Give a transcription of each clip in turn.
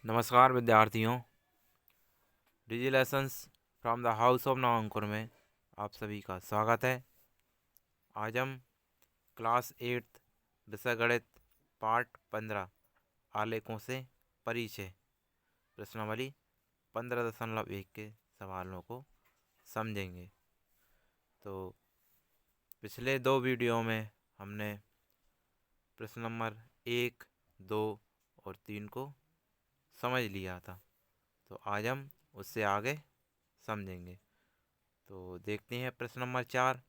नमस्कार विद्यार्थियों। Digi Lessons from the house of Navankur में आप सभी का स्वागत है। आज हम क्लास 8 विषय गणित पार्ट 15 आलेखों से परिचय प्रश्नावली 15.1 के सवालों को समझेंगे। तो पिछले दो वीडियो में हमने प्रश्न नंबर 1, 2 और 3 को समझ लिया था। तो आज हम उससे आगे समझेंगे। तो देखते हैं प्रश्न नंबर 4।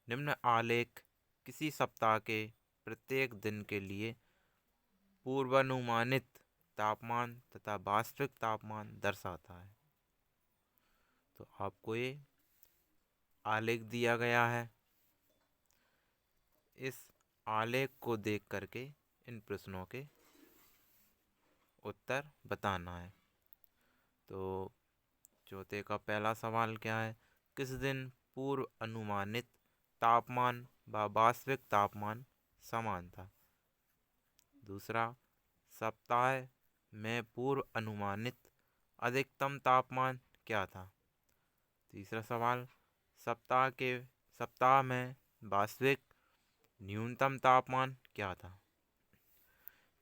निम्न आलेख किसी सप्ताह के प्रत्येक दिन के लिए पूर्वानुमानित तापमान तथा वास्तविक तापमान दर्शाता है। तो आपको ये आलेख दिया गया है। इस आलेख को देख करके इन प्रश्नों के उत्तर बताना है। तो चौथे का पहला सवाल क्या है? किस दिन पूर्व अनुमानित तापमान व वास्तविक तापमान समान था? दूसरा, सप्ताह में पूर्व अनुमानित अधिकतम तापमान क्या था? तीसरा सवाल, सप्ताह में वास्तविक न्यूनतम तापमान क्या था?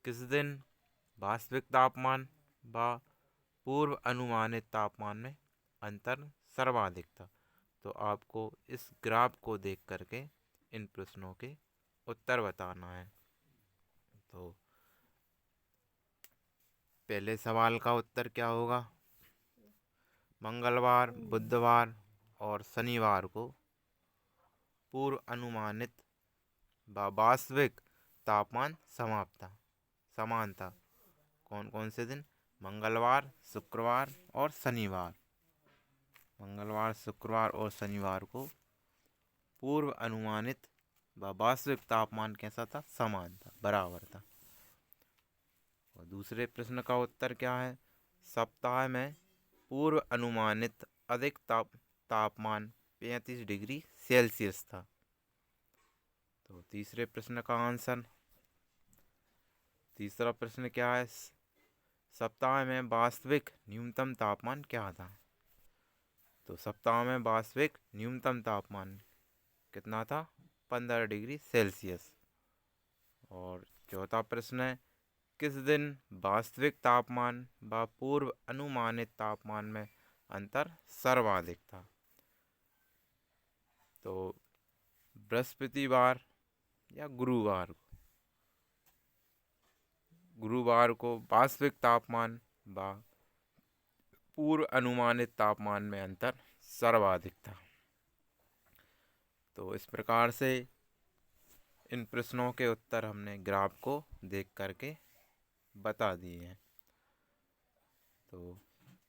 किस दिन वास्तविक तापमान व पूर्व अनुमानित तापमान में अंतर सर्वाधिक था? तो आपको इस ग्राफ को देख करके इन प्रश्नों के उत्तर बताना है। तो पहले सवाल का उत्तर क्या होगा? मंगलवार, बुधवार और शनिवार को पूर्व अनुमानित व वास्तविक तापमान समान था। कौन कौन से दिन? मंगलवार, शुक्रवार और शनिवार। मंगलवार, शुक्रवार और शनिवार को पूर्व अनुमानित व वास्तविक तापमान कैसा था? समान था, बराबर था। और दूसरे प्रश्न का उत्तर क्या है? सप्ताह में पूर्व अनुमानित अधिक तापमान 35 डिग्री सेल्सियस था। तो तीसरे प्रश्न का आंसर, तीसरा प्रश्न क्या है? सप्ताह में वास्तविक न्यूनतम तापमान क्या था? तो सप्ताह में वास्तविक न्यूनतम तापमान कितना था? 15 डिग्री सेल्सियस। और चौथा प्रश्न है, किस दिन वास्तविक तापमान व पूर्व अनुमानित तापमान में अंतर सर्वाधिक था? तो बृहस्पतिवार या गुरुवार को वास्तविक तापमान व पूर्व अनुमानित तापमान में अंतर सर्वाधिक था। तो इस प्रकार से इन प्रश्नों के उत्तर हमने ग्राफ को देख करके बता दिए हैं। तो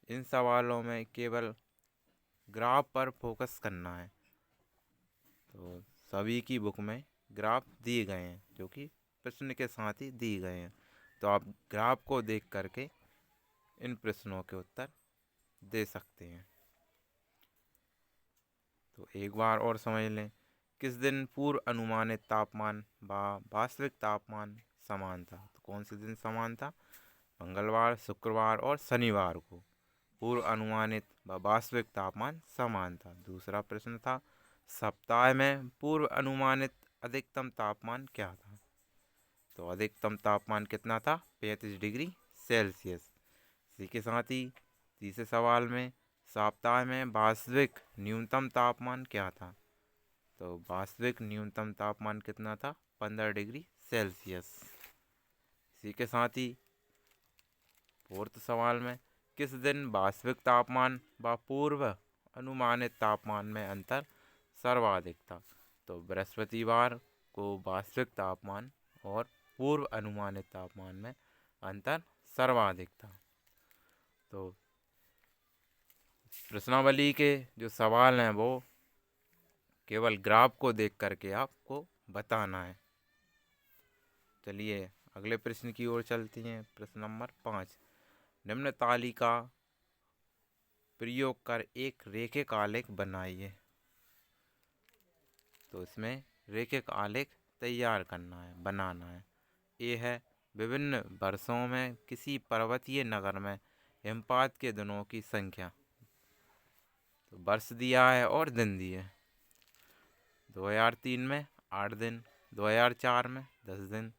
इन सवालों में केवल ग्राफ पर फोकस करना है। तो सभी की बुक में ग्राफ दिए गए हैं, जो कि प्रश्न के साथ ही दिए गए हैं। तो आप ग्राफ को देख करके इन प्रश्नों के उत्तर दे सकते हैं। तो एक बार और समझ लें, किस दिन पूर्व अनुमानित तापमान व वास्तविक तापमान समान था? तो कौन से दिन समान था? मंगलवार, शुक्रवार और शनिवार को पूर्व अनुमानित व वास्तविक तापमान समान था। दूसरा प्रश्न था, सप्ताह में पूर्व अनुमानित अधिकतम तापमान क्या था? तो अधिकतम तापमान कितना था? 35 डिग्री सेल्सियस। इसी के साथ ही तीसरे सवाल में, सप्ताह में वास्तविक न्यूनतम तापमान क्या था? तो वास्तविक न्यूनतम तापमान कितना था? 15 डिग्री सेल्सियस। इसी के साथ ही फोर्थ सवाल में, किस दिन वास्तविक तापमान व पूर्व अनुमानित तापमान में अंतर सर्वाधिक था? तो बृहस्पतिवार को वास्तविक तापमान और पूर्व अनुमानित तापमान में अंतर सर्वाधिक था। तो प्रश्नावली के जो सवाल हैं वो केवल ग्राफ को देख करके आपको बताना है। चलिए अगले प्रश्न की ओर चलती हैं। प्रश्न नंबर 5, निम्न तालिका प्रयोग कर एक रेखिक आलेख बनाइए। तो इसमें रेखिक आलेख तैयार करना है, बनाना है। ए है विभिन्न वर्षों में किसी पर्वतीय नगर में हिमपात के दिनों की संख्या। तो वर्ष दिया है और दिन दिए। 2003 में 8 दिन, 2004 में 10 दिन,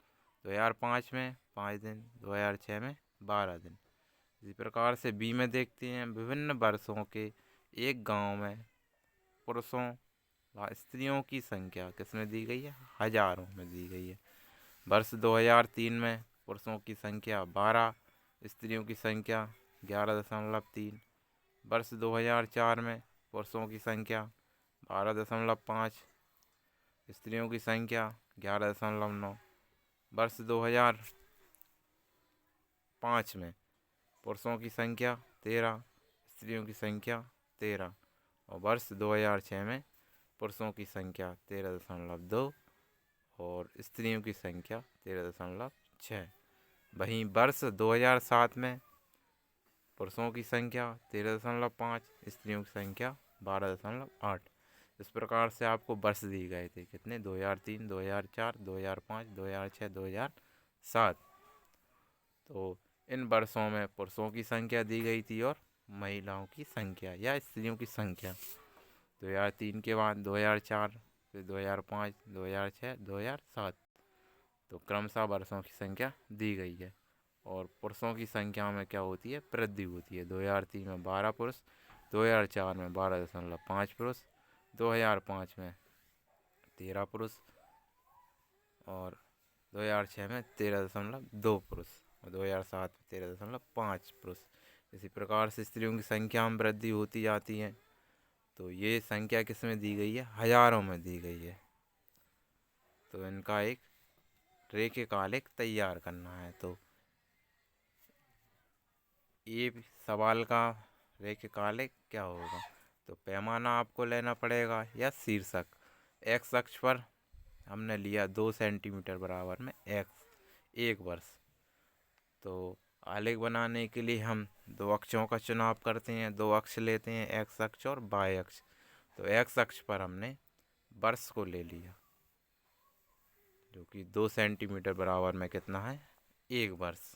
2005 में 5 दिन, 2006 में 12 दिन। इसी प्रकार से बी में देखते हैं, विभिन्न वर्षों के एक गांव में पुरुषों व स्त्रियों की संख्या किसमें दी गई है? हजारों में दी गई है। वर्ष 2003 में पुरुषों की संख्या 12, स्त्रियों की संख्या 11.3। वर्ष 2004 में पुरुषों की संख्या 12.5, स्त्रियों की संख्या 11.9। वर्ष 2005 में पुरुषों की संख्या 13, स्त्रियों की संख्या 13। और वर्ष 2006 में पुरुषों की संख्या 13.2 और स्त्रियों की संख्या 13.6। वहीं वर्ष 2007 में पुरुषों की संख्या 13.5, स्त्रियों की संख्या 12.8। इस प्रकार से आपको वर्ष दिए गए थे कितने? 2003, 2004, 2005, 2006, 2007। तो इन वर्षों में पुरुषों की संख्या दी गई थी और महिलाओं की संख्या या स्त्रियों की संख्या। 2003 के बाद 2004, फिर 2005, 2006, 2007। तो क्रमशः वर्षों की संख्या दी गई है और पुरुषों की संख्या में क्या होती है? वृद्धि होती है। 2003 में 12 पुरुष, 2004 में 12.5 पुरुष, 2005 में 13 पुरुष और 2006 में 13.2 पुरुष और 2007 में 13.5 पुरुष। इसी प्रकार से स्त्रियों की संख्या में वृद्धि होती जाती है। तो ये संख्या किस में दी गई है? हजारों में दी गई है। तो इनका एक रेखिक आलेख तैयार करना है। तो ये सवाल का रेखिक आलेख क्या होगा? तो पैमाना आपको लेना पड़ेगा या शीर्षक। एक्स अक्ष पर हमने लिया 2 सेंटीमीटर बराबर में एक्स, एक वर्ष। तो आलेख बनाने के लिए हम दो अक्षों का चुनाव करते हैं, दो अक्ष लेते हैं, एक्स अक्ष और वाई अक्ष। तो एक्स अक्ष पर हमने वर्ष को ले लिया जो कि 2 सेंटीमीटर बराबर में कितना है? एक वर्ष।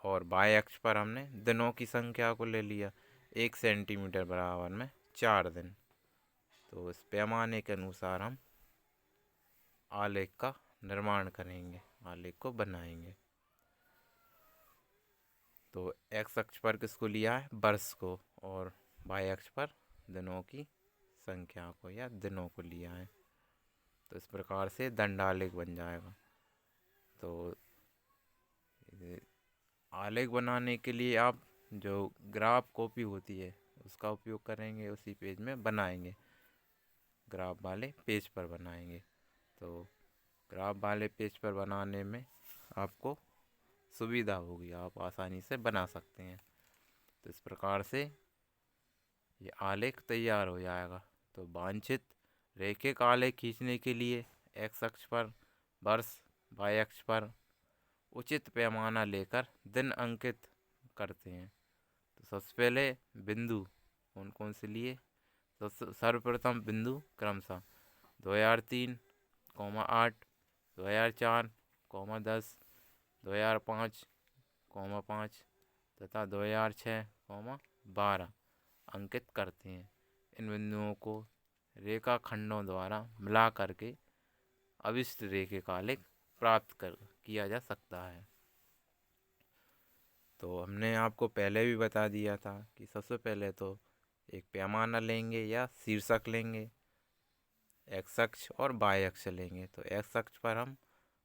और वाई अक्ष पर हमने दिनों की संख्या को ले लिया, 1 सेंटीमीटर बराबर में 4 दिन। तो इस पैमाने के अनुसार हम आलेख का निर्माण करेंगे, आलेख को बनाएंगे। तो एक्स अक्ष पर किसको लिया है? वर्ष को। और वाई अक्ष पर दिनों की संख्या को या दिनों को लिया है। तो इस प्रकार से दंडालेख बन जाएगा। तो आलेख बनाने के लिए आप जो ग्राफ कॉपी होती है उसका उपयोग करेंगे, उसी पेज में बनाएंगे, ग्राफ वाले पेज पर बनाएंगे। तो ग्राफ वाले पेज पर बनाने में आपको सुविधा होगी, आप आसानी से बना सकते हैं। तो इस प्रकार से ये आलेख तैयार हो जाएगा। तो वांछित रेखिक आलेख खींचने के लिए एक्स अक्ष पर वर्ष, वाई अक्ष पर उचित पैमाना लेकर दिन अंकित करते हैं। तो सबसे पहले बिंदु कौन कौन से लिए? तो सर्वप्रथम बिंदु क्रमशः 2003, 8, 2004, 10, 2005, 5 तथा 2006, 12 अंकित करते हैं। इन बिंदुओं को रेखाखंडों द्वारा मिला करके अभिष्ट रेखिक आलेख प्राप्त किया जा सकता है। तो हमने आपको पहले भी बता दिया था कि सबसे पहले तो एक पैमाना लेंगे या शीर्षक लेंगे, एक्स अक्ष और वाई अक्ष लेंगे। तो एक्स अक्ष पर हम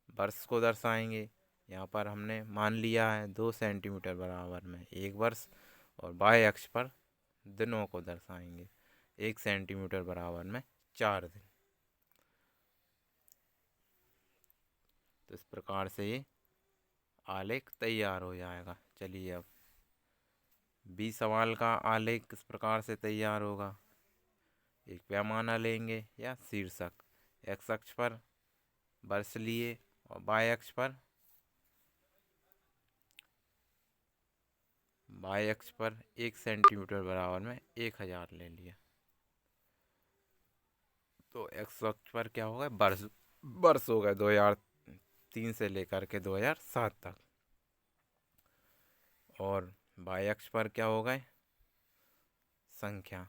वर्ष को दर्शाएंगे, यहाँ पर हमने मान लिया है 2 सेंटीमीटर बराबर में एक वर्ष। और वाई अक्ष पर दिनों को दर्शाएंगे, 1 सेंटीमीटर बराबर में 4 दिन। तो इस प्रकार से ये आलेख तैयार हो जाएगा। चलिए अब बी सवाल का आलेख किस प्रकार से तैयार होगा? एक पैमाना लेंगे या शीर्षक, एक्स अक्ष पर वर्ष लिए और वाई अक्ष पर 1 सेंटीमीटर बराबर में 1000 ले लिया। तो एक्स अक्ष पर क्या होगा? वर्ष हो गए 2003 2003 से लेकर के 2007 तक। और बाई अक्ष पर क्या हो गए, संख्या,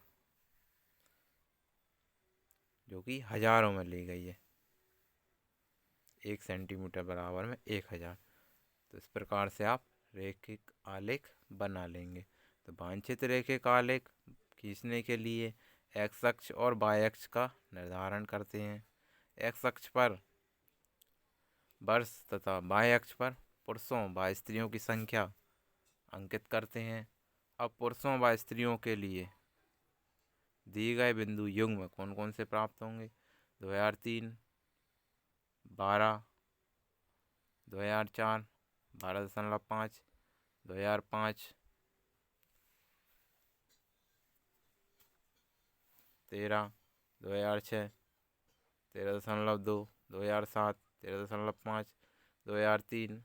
जो कि हजारों में ली गई है। 1 सेंटीमीटर बराबर में 1000। तो इस प्रकार से आप रेखिक आलेख बना लेंगे। तो वांछित रेखिक आलेख खींचने के लिए एक्स अक्ष और वाई अक्ष का निर्धारण करते हैं। एक्स अक्ष पर वर्ष तथा वाई अक्ष पर पुरुषों व स्त्रियों की संख्या अंकित करते हैं। अब पुरुषों व स्त्रियों के लिए दिए गए बिंदु युग्म कौन कौन से प्राप्त होंगे। 2003, 12, 2004, 12.5, 2005, 13, 2006, 13.2, 2007, 13.5, 2003,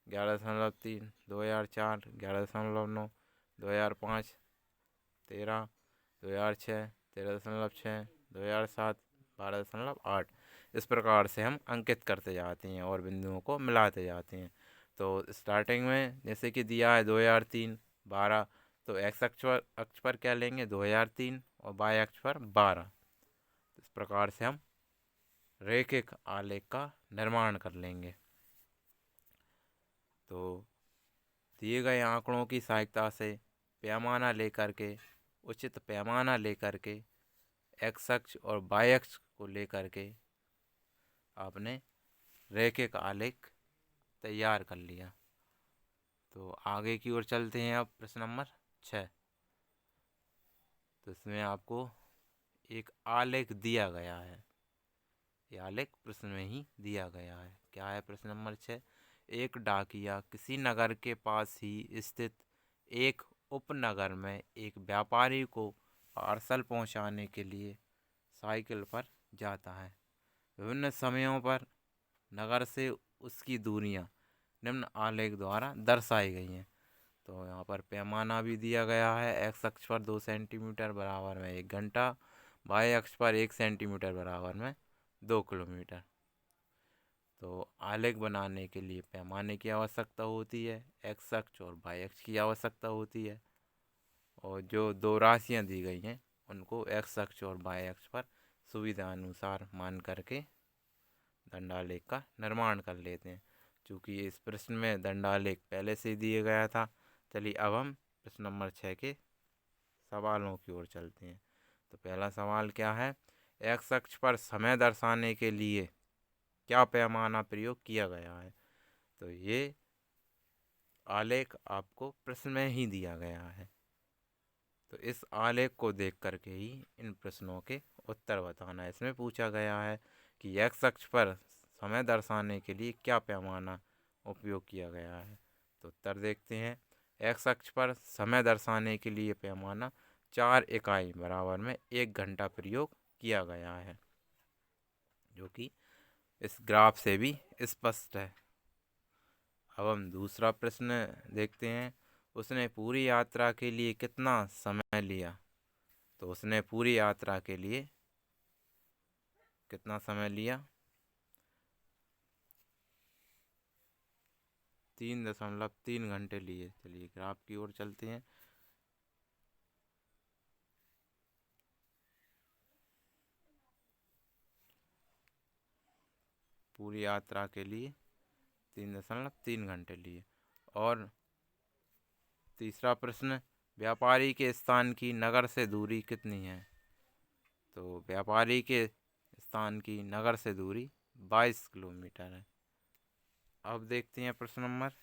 11.3, 2004, 11.9, 2005, 13, 2006, 13.6, 2007, 12.8। इस प्रकार से हम अंकित करते जाते हैं और बिंदुओं को मिलाते जाते हैं। तो स्टार्टिंग में जैसे कि दिया है 2003, 12, तो एक्स अक्ष पर क्या लेंगे, 2003, और वाई अक्ष पर 12। इस प्रकार से हम रेखिक आलेख का निर्माण कर लेंगे। तो दिए गए आंकड़ों की सहायता से पैमाना लेकर के, उचित पैमाना लेकर के, एक्स अक्ष और वाई अक्ष को लेकर के आपने रेखिक आलेख तैयार कर लिया। तो आगे की ओर चलते हैं। अब प्रश्न नंबर 6। तो इसमें आपको एक आलेख दिया गया है। ये आलेख प्रश्न में ही दिया गया है। क्या है प्रश्न नंबर 6। एक डाकिया किसी नगर के पास ही स्थित एक उपनगर में एक व्यापारी को पार्सल पहुंचाने के लिए साइकिल पर जाता है। विभिन्न समयों पर नगर से उसकी दूरियां निम्न आलेख द्वारा दर्शाई गई हैं। तो यहाँ पर पैमाना भी दिया गया है। एक्स अक्ष पर 2 सेंटीमीटर बराबर में 1 घंटा, वाई अक्ष पर 1 सेंटीमीटर बराबर में 2 किलोमीटर। तो आलेख बनाने के लिए पैमाने की आवश्यकता होती है, एक्स अक्ष और वाई अक्ष की आवश्यकता होती है। और जो दो राशियाँ दी गई हैं उनको एक्स अक्ष और वाई अक्ष पर सुविधा अनुसार मान करके दंडालेख का निर्माण कर लेते हैं। चूँकि इस प्रश्न में दंडालेख पहले से ही दिए गया था। चलिए अब हम प्रश्न नंबर 6 के सवालों की ओर चलते हैं। तो पहला सवाल क्या है, एक्स अक्ष पर समय दर्शाने के लिए क्या पैमाना प्रयोग किया गया है। तो ये आलेख आपको प्रश्न में ही दिया गया है। तो इस आलेख को देख करके ही इन प्रश्नों के उत्तर बताना है। इसमें पूछा गया है कि एक्स अक्ष पर समय दर्शाने के लिए क्या पैमाना उपयोग किया गया है। तो उत्तर देखते हैं। एक्स अक्ष पर समय दर्शाने के लिए पैमाना 4 इकाई बराबर में 1 घंटा प्रयोग किया गया है, जो कि इस ग्राफ से भी स्पष्ट है। अब हम दूसरा प्रश्न देखते हैं। उसने पूरी यात्रा के लिए कितना समय लिया। तो उसने पूरी यात्रा के लिए कितना समय लिया, 3.3 घंटे लिए। चलिए ग्राफ की ओर चलते हैं। पूरी यात्रा के लिए 3.3 घंटे लिए। और तीसरा प्रश्न, व्यापारी के स्थान की नगर से दूरी कितनी है। तो व्यापारी के स्थान की नगर से दूरी 22 किलोमीटर है। अब देखते हैं प्रश्न नंबर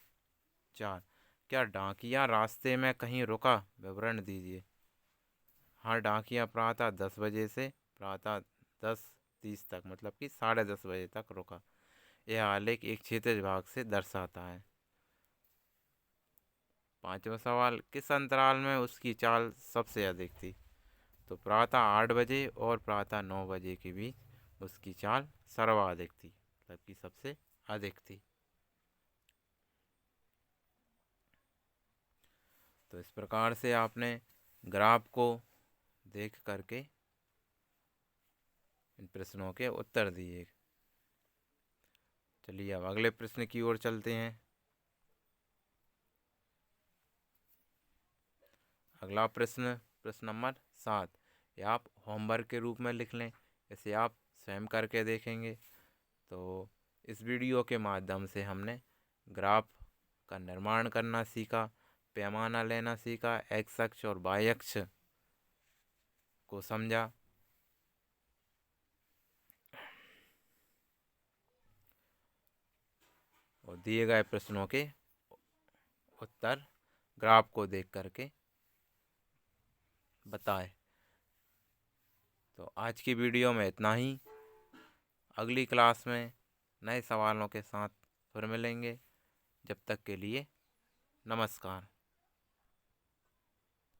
4। क्या डाकिया रास्ते में कहीं रुका, विवरण दीजिए। हाँ, डाकिया प्रातः 10 बजे से प्रातः 10:30 तक, मतलब कि 10:30 बजे तक रुका। यह आलेख एक क्षैतिज भाग से दर्शाता है। पांचवा सवाल, किस अंतराल में उसकी चाल सबसे अधिक थी। तो प्रातः 8 बजे और प्रातः 9 बजे के बीच उसकी चाल सर्वाधिक थी, मतलब कि सबसे अधिक थी। तो इस प्रकार से आपने ग्राफ को देख करके इन प्रश्नों के उत्तर दिए। चलिए अब अगले प्रश्न की ओर चलते हैं। अगला प्रश्न, प्रश्न नंबर 7, ये आप होमवर्क के रूप में लिख लें, इसे आप स्वयं करके देखेंगे। तो इस वीडियो के माध्यम से हमने ग्राफ का निर्माण करना सीखा, पैमाना लेना सीखा, एक्स अक्ष और वाई अक्ष को समझा। और दिए गए प्रश्नों के उत्तर ग्राफ को देख करके बताएं। तो आज की वीडियो में इतना ही। अगली क्लास में नए सवालों के साथ फिर मिलेंगे। जब तक के लिए नमस्कार।